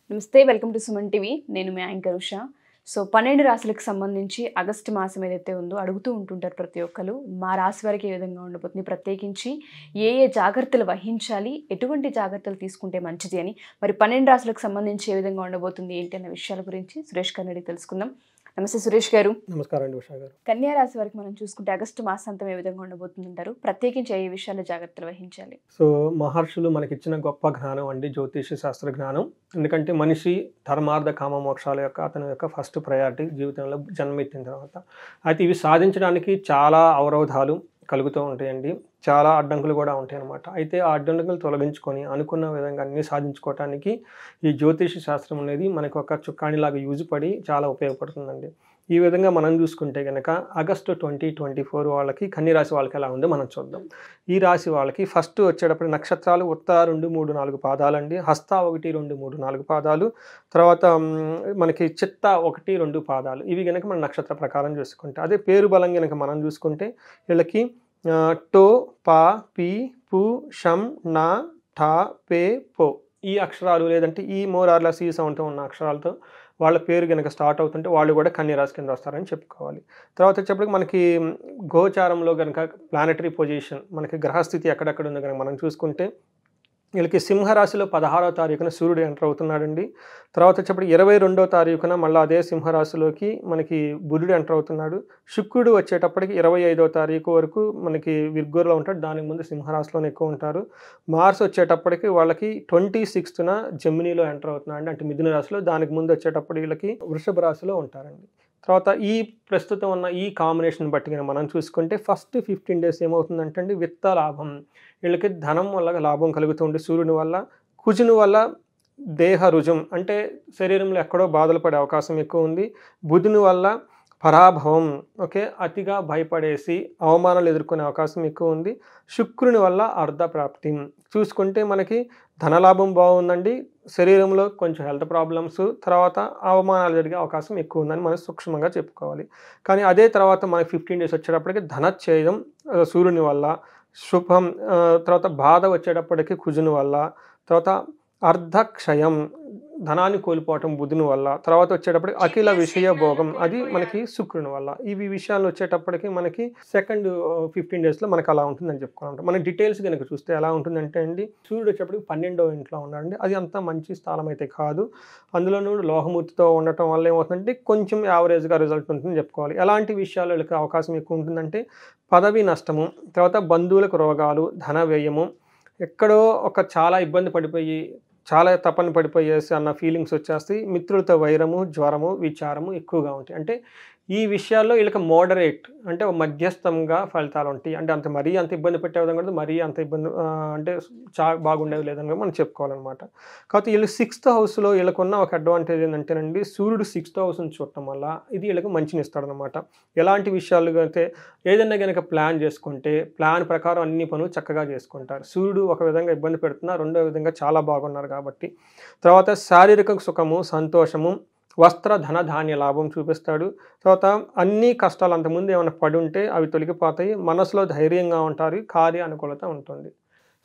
నమస్తే, welcome to Suman TV. నేను మీ anchor Usha. So 12 రాశులకు సంబంధించి ఆగస్టు మాసం ఏదైతే ఉందో అడుగుతూ ఉంటుంటారు ప్రతి ఒక్కరు. మా రాశి వారికి ఏ విధంగా ఉండబోతుంది, ప్రత్యేకించి ఏ ఏ జాగ్రత్తలు వహించాలి, ఎటువంటి జాగ్రత్తలు తీసుకుంటే మంచిది అని, మరి 12 రాశులకు సంబంధించి ఏ విధంగా ఉండబోతుంది ఏంటి అన్న విషయాల గురించి సురేష్ గారిని అడిగి తెలుసుకుందాం. నమస్తే సురేష్ గారు. నమస్కారం అండి ఉషా గారు. కన్యా రాశి వారికి మనం చూసుకుంటే ఆగస్టు మాసాంతం ఏ విధంగా ఉండబోతుంది అంటారు? ప్రత్యేకించి ఏ విషయాల్లో జాగ్రత్తలు వహించాలి? సో మహర్షులు మనకిచ్చిన గొప్ప జ్ఞానం అండి జ్యోతిష శాస్త్ర జ్ఞానం. ఎందుకంటే మనిషి ధర్మార్థ కామ మోక్షాల యొక్క అతని యొక్క ఫస్ట్ ప్రయారిటీ జీవితంలో జన్మెత్తిన తర్వాత. అయితే ఇవి సాధించడానికి చాలా అవరోధాలు కలుగుతూ ఉంటాయండి, చాలా అడ్డంకులు కూడా ఉంటాయి అన్నమాట. అయితే ఆ అడ్డంకులు తొలగించుకొని అనుకున్న విధంగా అన్నీ సాధించుకోవటానికి ఈ జ్యోతిష శాస్త్రం అనేది మనకు ఒక చుక్కాణిలాగా యూజ్ పడి చాలా ఉపయోగపడుతుందండి. ఈ విధంగా మనం చూసుకుంటే కనుక ఆగస్టు 2024 వాళ్ళకి కన్యరాశి వాళ్ళకి ఎలా ఉందో మనం చూద్దాం. ఈ రాశి వాళ్ళకి ఫస్ట్ వచ్చేటప్పుడు నక్షత్రాలు ఉత్తర 2, 3, 4 పాదాలండి, హస్త 1, 2, 3, 4 పాదాలు, తర్వాత మనకి చిత్త 1, 2 పాదాలు. ఇవి కనుక మన నక్షత్ర ప్రకారం చూసుకుంటే, అదే పేరు బలం కనుక మనం చూసుకుంటే వీళ్ళకి టో, పా, పీ, పు, షం, నా, ఠా, పే, పో ఈ అక్షరాలు లేదంటే ఈ మోరార్ల సీ సౌండ్తో ఉన్న అక్షరాలతో వాళ్ళ పేరు కనుక స్టార్ట్ అవుతుంటే వాళ్ళు కూడా కన్యరాశి కింద వస్తారని చెప్పుకోవాలి. తర్వాత వచ్చేప్పటికి మనకి గోచారంలో కనుక ప్లానటరీ పొజిషన్ మనకి గ్రహస్థితి ఎక్కడెక్కడ ఉందో కనుక మనం చూసుకుంటే వీళ్ళకి సింహరాశిలో 16వ తారీఖున సూర్యుడు ఎంటర్ అవుతున్నాడండి. తర్వాత వచ్చేప్పటికి 22వ తారీఖున మళ్ళీ అదే సింహరాశిలోకి మనకి బుధుడు ఎంటర్ అవుతున్నాడు. శుక్రుడు వచ్చేటప్పటికి 25వ తారీఖు వరకు మనకి విర్గోలో ఉంటాడు, దానికి ముందు సింహరాశిలోనే ఎక్కువ ఉంటారు. మార్స్ వచ్చేటప్పటికి వాళ్ళకి 26న జెమినీలో ఎంటర్ అవుతున్నాడు, అంటే మిథున రాశిలో. దానికి ముందు వచ్చేటప్పుడు వీళ్ళకి వృషభ రాశిలో ఉంటారండి. తర్వాత ఈ ప్రస్తుతం ఉన్న ఈ కాంబినేషన్ బట్టి కనుక మనం చూసుకుంటే ఫస్ట్ 15 డేస్ ఏమవుతుందంటే అండి, విత్త లాభం. వీళ్ళకి ధనం వల్ల లాభం కలుగుతుంది సూర్యుని వల్ల. కుజుని వల్ల దేహ రుజం అంటే శరీరంలో ఎక్కడో బాధలు పడే అవకాశం ఎక్కువ ఉంది. బుధుని వల్ల పరాభవం, ఓకే, అతిగా భయపడేసి అవమానాలు ఎదుర్కొనే అవకాశం ఎక్కువ ఉంది. శుక్రుని వల్ల అర్ధప్రాప్తి. చూసుకుంటే మనకి ధనలాభం బాగుందండి, శరీరంలో కొంచెం హెల్త్ ప్రాబ్లమ్స్, తర్వాత అవమానాలు జరిగే అవకాశం ఎక్కువ ఉందని మనం సూక్ష్మంగా చెప్పుకోవాలి. కానీ అదే తర్వాత మనకి 15 డేస్ వచ్చేటప్పటికి ధనచ్ఛేదం సూర్యుని వల్ల, శుభం, తర్వాత బాధ వచ్చేటప్పటికి కుజుని వల్ల, తర్వాత అర్ధక్షయం ధనాన్ని కోల్పోవటం బుధుని వల్ల, తర్వాత వచ్చేటప్పటికి అఖిల విషయ భోగం అది మనకి శుక్రుని వల్ల. ఇవి విషయాలు వచ్చేటప్పటికి మనకి సెకండ్ 15 డేస్లో మనకి అలా ఉంటుందని చెప్పుకుంటాం. మన డీటెయిల్స్ కనుక చూస్తే ఎలా ఉంటుందంటే అండి, సూర్యుడు వచ్చేటప్పటికి 12వ ఇంట్లో ఉన్నాడండి. అది అంత మంచి స్థానం అయితే కాదు. అందులోనూ లోహమూర్తితో ఉండటం వల్ల ఏమవుతుందంటే కొంచెం యావరేజ్గా రిజల్ట్ ఉంటుందని చెప్పుకోవాలి. ఎలాంటి విషయాలకు అవకాశం ఎక్కువ ఉంటుందంటే పదవి నష్టము, తర్వాత బంధువులకు రోగాలు, ధన వ్యయము, ఎక్కడో ఒక చాలా ఇబ్బంది పడిపోయి చాలా తపన పడిపోయేసి అన్న ఫీలింగ్స్ వచ్చేస్తాయి. మిత్రులతో వైరము, జ్వరము, విచారము ఎక్కువగా ఉంటాయి. అంటే ఈ విషయాల్లో వీళ్ళకి మోడరేట్ అంటే మధ్యస్థంగా ఫలితాలు ఉంటాయి. అంటే అంత మరీ అంత ఇబ్బంది పెట్టే విధంగా కూడా మరీ అంత ఇబ్బంది అంటే బాగుండేది లేదని మనం చెప్పుకోవాలన్నమాట. కాబట్టి వీళ్ళు 6th హౌస్లో వీళ్ళకున్న ఒక అడ్వాంటేజ్ ఏంటంటేనండి, సూర్యుడు 6th హౌస్ని చూడటం వల్ల ఇది వీళ్ళకి మంచిని ఇస్తాడనమాట. ఎలాంటి విషయాలు అయితే ఏదైనా కనుక ప్లాన్ చేసుకుంటే ప్లాన్ ప్రకారం అన్ని పనులు చక్కగా చేసుకుంటారు. సూర్యుడు ఒక విధంగా ఇబ్బంది పెడుతున్నా, రెండో విధంగా చాలా బాగున్నారు కాబట్టి. తర్వాత శారీరక సుఖము, సంతోషము, వస్త్ర ధన ధాన్య లాభం చూపిస్తాడు. తర్వాత అన్ని కష్టాలు అంతకుముందు ఏమైనా పడి ఉంటే అవి తొలగిపోతాయి. మనసులో ధైర్యంగా ఉంటారు, కార్య అనుకూలత ఉంటుంది.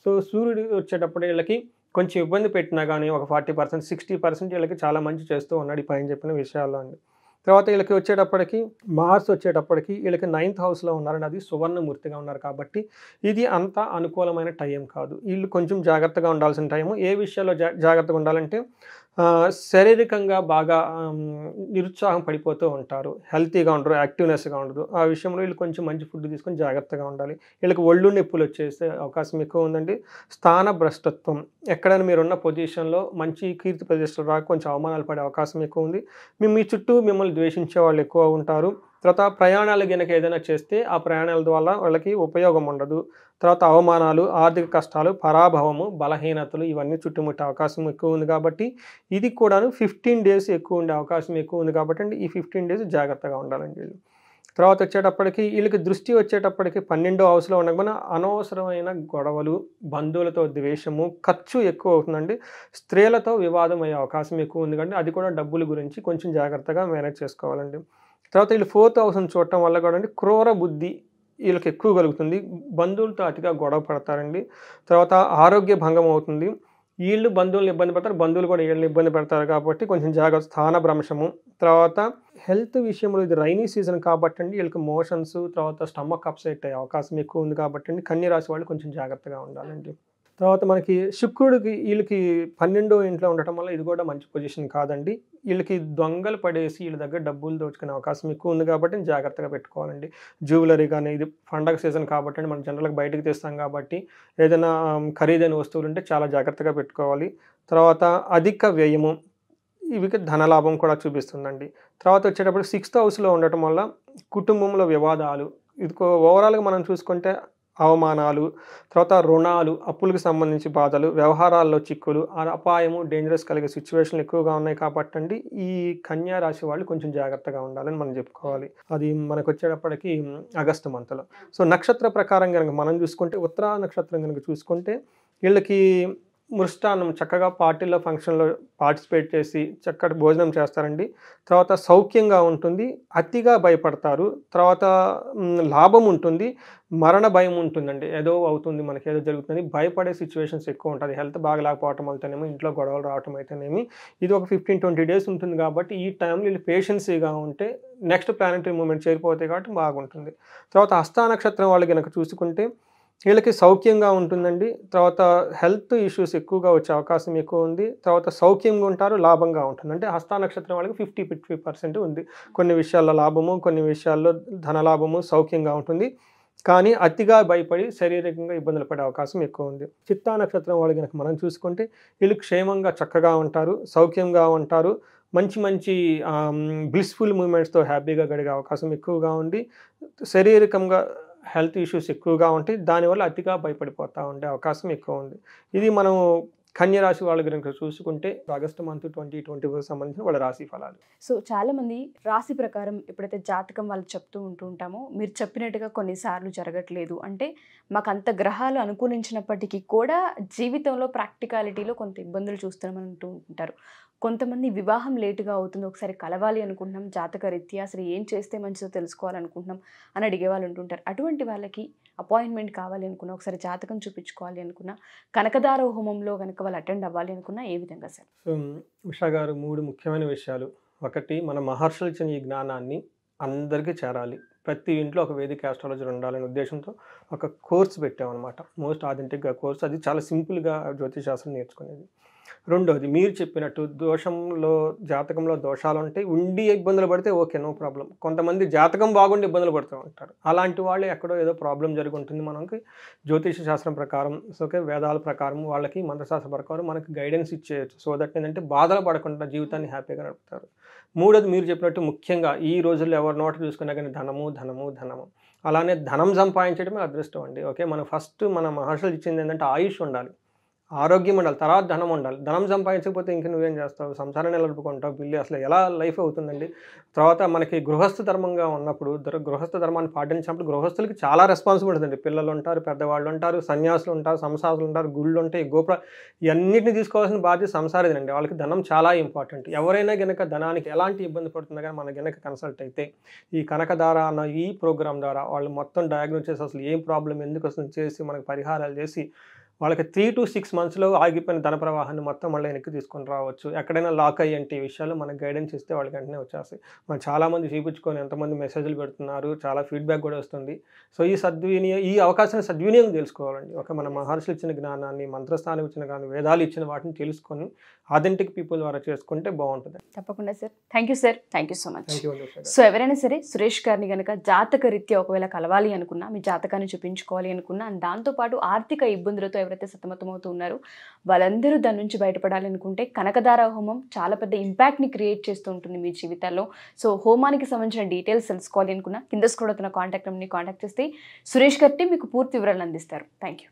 సో సూర్యుడు వచ్చేటప్పుడు వీళ్ళకి కొంచెం ఇబ్బంది పెట్టినా కానీ ఒక 40%, 60% వీళ్ళకి చాలా మంచి చేస్తూ ఉన్నాడు ఈ పైన చెప్పిన విషయాల్లో అండి. తర్వాత వీళ్ళకి వచ్చేటప్పటికి మార్స్ వచ్చేటప్పటికి వీళ్ళకి 9th హౌస్లో ఉన్నారండి, అది సువర్ణమూర్తిగా ఉన్నారు కాబట్టి ఇది అంత అనుకూలమైన టైం కాదు. వీళ్ళు కొంచెం జాగ్రత్తగా ఉండాల్సిన టైము. ఏ విషయాల్లో జాగ్రత్తగా ఉండాలంటే శారీరకంగా బాగా నిరుత్సాహం పడిపోతూ ఉంటారు, హెల్తీగా ఉండరు, యాక్టివ్నెస్గా ఉండదు. ఆ విషయంలో వీళ్ళు కొంచెం మంచి ఫుడ్ తీసుకొని జాగ్రత్తగా ఉండాలి. వీళ్ళకి ఒళ్ళు నొప్పులు వచ్చేసే అవకాశం ఎక్కువ ఉందండి. స్థాన భ్రష్టత్వం, ఎక్కడైనా మీరున్న పొజిషన్లో మంచి కీర్తి ప్రతిష్టలు రాక కొంచెం అవమానాలు పడే అవకాశం ఎక్కువ ఉంది. మీ చుట్టూ మిమ్మల్ని ద్వేషించే వాళ్ళు ఎక్కువ ఉంటారు. తర్వాత ప్రయాణాలు కనుక ఏదైనా చేస్తే ఆ ప్రయాణాల ద్వారా వాళ్ళకి ఉపయోగం ఉండదు. తర్వాత అవమానాలు, ఆర్థిక కష్టాలు, పరాభవము, బలహీనతలు ఇవన్నీ చుట్టుముట్టే అవకాశం ఎక్కువ ఉంది కాబట్టి ఇది కూడాను 15 డేస్ ఎక్కువ ఉండే అవకాశం ఎక్కువ ఉంది కాబట్టి అండి ఈ 15 డేస్ జాగ్రత్తగా ఉండాలండి వీళ్ళు. తర్వాత వచ్చేటప్పటికి వీళ్ళకి దృష్టి వచ్చేటప్పటికి 12వ హౌస్లో ఉండకపోయినా అనవసరమైన గొడవలు, బంధువులతో ద్వేషము, ఖర్చు ఎక్కువ అవుతుందండి. స్త్రీలతో వివాదం అయ్యే అవకాశం ఎక్కువ ఉంది కాబట్టి అది కూడా డబ్బుల గురించి కొంచెం జాగ్రత్తగా మేనేజ్ చేసుకోవాలండి. తర్వాత వీళ్ళు 4th హౌస్ని చూడటం వల్ల కూడా అండి క్రూర బుద్ధి వీళ్ళకి ఎక్కువ కలుగుతుంది. బంధువులతో అతిగా గొడవ పడతారండి. తర్వాత ఆరోగ్య భంగం అవుతుంది. వీళ్ళు బంధువులను ఇబ్బంది పెడతారు, బంధువులు కూడా వీళ్ళని ఇబ్బంది పెడతారు కాబట్టి కొంచెం జాగ్రత్త. స్థానభ్రంశము, తర్వాత హెల్త్ విషయంలో ఇది రైనీ సీజన్ కాబట్టి అండి వీళ్ళకి మోషన్స్, తర్వాత స్టమక్ అప్సెట్ అయ్యే అవకాశం ఎక్కువ ఉంది కాబట్టి అండి కన్య రాశి వాళ్ళు కొంచెం జాగ్రత్తగా ఉండాలండి. తర్వాత మనకి శుక్రుడికి వీళ్ళకి 12వ ఇంట్లో ఉండటం వల్ల ఇది కూడా మంచి పొజిషన్ కాదండి. వీళ్ళకి దొంగలు పడేసి వీళ్ళ దగ్గర డబ్బులు దోచుకునే అవకాశం ఎక్కువ ఉంది కాబట్టి జాగ్రత్తగా పెట్టుకోవాలండి. జ్యువెలరీ కానీ, ఇది పండగ సీజన్ కాబట్టి అండి మనం జనరల్గా బయటకు తీస్తాం కాబట్టి ఏదైనా ఖరీదైన వస్తువులు ఉంటే చాలా జాగ్రత్తగా పెట్టుకోవాలి. తర్వాత అధిక వ్యయము, ఇవి ధనలాభం కూడా చూపిస్తుందండి. తర్వాత వచ్చేటప్పుడు 6th హౌస్లో ఉండటం వల్ల కుటుంబంలో వివాదాలు, ఇది ఓవరాల్గా మనం చూసుకుంటే అవమానాలు, తర్వాత రుణాలు, అప్పులకు సంబంధించి బాధలు, వ్యవహారాల్లో చిక్కులు, అపాయము, డేంజరస్ కలిగే సిచ్యువేషన్లు ఎక్కువగా ఉన్నాయి కాబట్టి అండి ఈ కన్యా రాశి వాళ్ళు కొంచెం జాగ్రత్తగా ఉండాలని మనం చెప్పుకోవాలి. అది మనకు వచ్చేటప్పటికి ఆగస్టు మంత్లో. సో నక్షత్ర ప్రకారం కనుక మనం చూసుకుంటే ఉత్తరా నక్షత్రం కనుక చూసుకుంటే వీళ్ళకి మృష్టాన్నం చక్కగా పార్టీల్లో ఫంక్షన్లో పార్టిసిపేట్ చేసి చక్కటి భోజనం చేస్తారండి. తర్వాత సౌఖ్యంగా ఉంటుంది, అతిగా భయపడతారు, తర్వాత లాభం ఉంటుంది, మరణ భయం ఉంటుందండి. ఏదో అవుతుంది మనకి, ఏదో జరుగుతుంది భయపడే సిచ్యువేషన్స్ ఎక్కువ ఉంటుంది. హెల్త్ బాగా లేకపోవటం అయితేనేమి, ఇంట్లో గొడవలు రావటం అయితేనేమి, ఇది ఒక 15-20 days ఉంటుంది కాబట్టి ఈ టైంలో వీళ్ళు పేషెన్సీగా ఉంటే నెక్స్ట్ ప్లానెటరీ మూమెంట్ చేరిపోతాయి కాబట్టి బాగుంటుంది. తర్వాత హస్త నక్షత్రం వాళ్ళు కనుక చూసుకుంటే వీళ్ళకి సౌఖ్యంగా ఉంటుందండి. తర్వాత హెల్త్ ఇష్యూస్ ఎక్కువగా వచ్చే అవకాశం ఎక్కువ ఉంది. తర్వాత సౌఖ్యంగా ఉంటారు, లాభంగా ఉంటుంది. అంటే హస్త నక్షత్రం వాళ్ళకి 50% ఉంది. కొన్ని విషయాల్లో లాభము, కొన్ని విషయాల్లో ధనలాభము, సౌఖ్యంగా ఉంటుంది. కానీ అతిగా భయపడి శారీరకంగా ఇబ్బందులు పడే అవకాశం ఎక్కువ ఉంది. చిత్తా నక్షత్రం వాళ్ళు కనుక మనం చూసుకుంటే వీళ్ళు క్షేమంగా చక్కగా ఉంటారు, సౌఖ్యంగా ఉంటారు, మంచి మంచి బ్లిస్ఫుల్ మూమెంట్స్తో హ్యాపీగా గడిగే అవకాశం ఎక్కువగా ఉంది. శారీరకంగా హెల్త్ ఇష్యూస్ ఎక్కువగా ఉంటాయి, దానివల్ల అతిగా భయపడిపోతూ ఉండే అవకాశం ఎక్కువ ఉంది. ఇది మనం కన్య రాశి వాళ్ళ గురించి చూసుకుంటే ఆగస్టు మంత్ 2024 సంబంధించిన వాళ్ళ రాశి ఫలాలు. సో చాలామంది రాశి ప్రకారం ఎప్పుడైతే జాతకం వాళ్ళు చెప్తూ ఉంటామో మీరు చెప్పినట్టుగా కొన్నిసార్లు జరగట్లేదు అంటే మాకు అంత గ్రహాలు అనుకూలించినప్పటికీ కూడా జీవితంలో ప్రాక్టికాలిటీలో కొంత ఇబ్బందులు చూస్తున్నామని అంటూ ఉంటారు. కొంతమంది వివాహం లేటుగా అవుతుంది, ఒకసారి కలవాలి అనుకుంటున్నాం, జాతక రీత్యా అసలు ఏం చేస్తే మంచిదో తెలుసుకోవాలనుకుంటున్నాం అని అడిగే వాళ్ళు ఉంటుంటారు. అటువంటి వాళ్ళకి అపాయింట్మెంట్ కావాలి అనుకున్నా, ఒకసారి జాతకం చూపించుకోవాలి అనుకున్నా, కనకదార హోమంలో కనుక వాళ్ళు అటెండ్ అవ్వాలి అనుకున్నా ఏ విధంగా సార్? సో ఉషా గారు 3 ముఖ్యమైన విషయాలు. ఒకటి, మన మహర్షులు ఇచ్చిన ఈ జ్ఞానాన్ని అందరికీ చేరాలి, ప్రతి ఇంట్లో ఒక వేదిక ఆస్ట్రాలజీ ఉండాలనే ఉద్దేశంతో ఒక కోర్స్ పెట్టామన్నమాట. మోస్ట్ ఆథెంటిక్గా కోర్స్, అది చాలా సింపుల్గా జ్యోతిషాస్త్రం నేర్చుకునేది. రెండోది, మీరు చెప్పినట్టు దోషంలో జాతకంలో దోషాలు ఉంటాయి, ఉండి ఇబ్బందులు పడితే ఓకే, నో ప్రాబ్లం. కొంతమంది జాతకం బాగుండి ఇబ్బందులు పడుతూ ఉంటారు, అలాంటి వాళ్ళు ఎక్కడో ఏదో ప్రాబ్లం జరిగి ఉంటుంది. మనకి జ్యోతిష శాస్త్రం ప్రకారం, ఓకే, వేదాల ప్రకారం, వాళ్ళకి మంత్రశాస్త్ర ప్రకారం మనకి గైడెన్స్ ఇచ్చేయచ్చు. సో దట్ ఏంటంటే బాధలు పడకుండా జీవితాన్ని హ్యాపీగా నడుపుతారు. మూడోది, మీరు చెప్పినట్టు ముఖ్యంగా ఈ రోజుల్లో ఎవరి నోట చూసుకున్నా కానీ ధనము ధనము ధనము, అలానే ధనం సంపాదించడమే అదృష్టం అండి. ఓకే, మన ఫస్ట్ మన మహర్షులు ఇచ్చింది ఏంటంటే ఆయుష్ ఉండాలి, ఆరోగ్యం ఉండాలి, తర్వాత ధనం ఉండాలి. ధనం సంపాదించకపోతే ఇంక నువ్వేం చేస్తావు, సంసారాన్ని నిలబడుకుంటావు, బిల్లు అసలు ఎలా లైఫ్ అవుతుందండి. తర్వాత మనకి గృహస్థ ధర్మంగా ఉన్నప్పుడు, గృహస్థ ధర్మాన్ని పాటించినప్పుడు గృహస్థులకి చాలా రెస్పాన్సిబిలిటీ ఉంది. పిల్లలు ఉంటారు, పెద్దవాళ్ళు ఉంటారు, సన్యాసులు ఉంటారు, సంసాసులు ఉంటారు, గుళ్ళు ఉంటాయి, గోపుర, ఇవన్నిటిని తీసుకోవాల్సిన బాధ్యత సంసారిదండి. వాళ్ళకి ధనం చాలా ఇంపార్టెంట్. ఎవరైనా గనక ధనానికి ఎలాంటి ఇబ్బంది పడుతుందో కానీ మన గనక కన్సల్ట్ అయితే ఈ కనకదార అన్న ఈ ప్రోగ్రామ్ ద్వారా వాళ్ళు మొత్తం డయాగ్నోస్ చేసి అసలు ఏం ప్రాబ్లం ఎందుకు వస్తుంది చేసి మనకు పరిహారాలు చేసి వాళ్ళకి 3 to 6 monthsలో ఆగిపోయిన ధన ప్రవాహాన్ని మొత్తం మళ్ళీ వెనక్కి తీసుకొని రావచ్చు. ఎక్కడైనా లాక్ అయ్యేంటి విషయాలు మనకు గైడెన్స్ ఇస్తే వాళ్ళకి వెంటనే వచ్చేస్తాయి. మనం చాలామంది చూపించుకొని ఎంతమంది మెసేజ్లు పెడుతున్నారు, చాలా ఫీడ్బ్యాక్ కూడా వస్తుంది. సో ఈ అవకాశాన్ని సద్వినియోగం తెలుసుకోవాలండి. ఒక మన మహర్షులు ఇచ్చిన జ్ఞానాన్ని, మంత్రస్థానం ఇచ్చిన కానీ, వేదాలు ఇచ్చిన వాటిని తెలుసుకొని ఆథెంటిక్ పీపుల్ ద్వారా చేసుకుంటే బాగుంటుంది. తప్పకుండా sir. Thank you sir. Thank you so much. So ఎవరైనా సరే సురేష్ గారిని కనుక జాతక రీత్యా ఒకవేళ కలవాలి అనుకున్నా, మీ జాతకాన్ని చూపించుకోవాలి అనుకున్నా, దాంతోపాటు ఆర్థిక ఇబ్బందులతో ఎవరైతే సతమతమవుతూ ఉన్నారో వాళ్ళందరూ దాని నుంచి బయటపడాలి అనుకుంటే కనకదార హోమం చాలా పెద్ద ఇంపాక్ట్ని క్రియేట్ చేస్తూ ఉంటుంది మీ జీవితాల్లో. సో హోమానికి సంబంధించిన డీటెయిల్స్ తెలుసుకోవాలి అనుకున్నా కింద స్క్రోల్ అవుతున్న కాంటాక్ట్ నెంబర్ని కాంటాక్ట్ చేస్తే సురేష్ గారి మీకు పూర్తి వివరాలు అందిస్తారు. Thank you.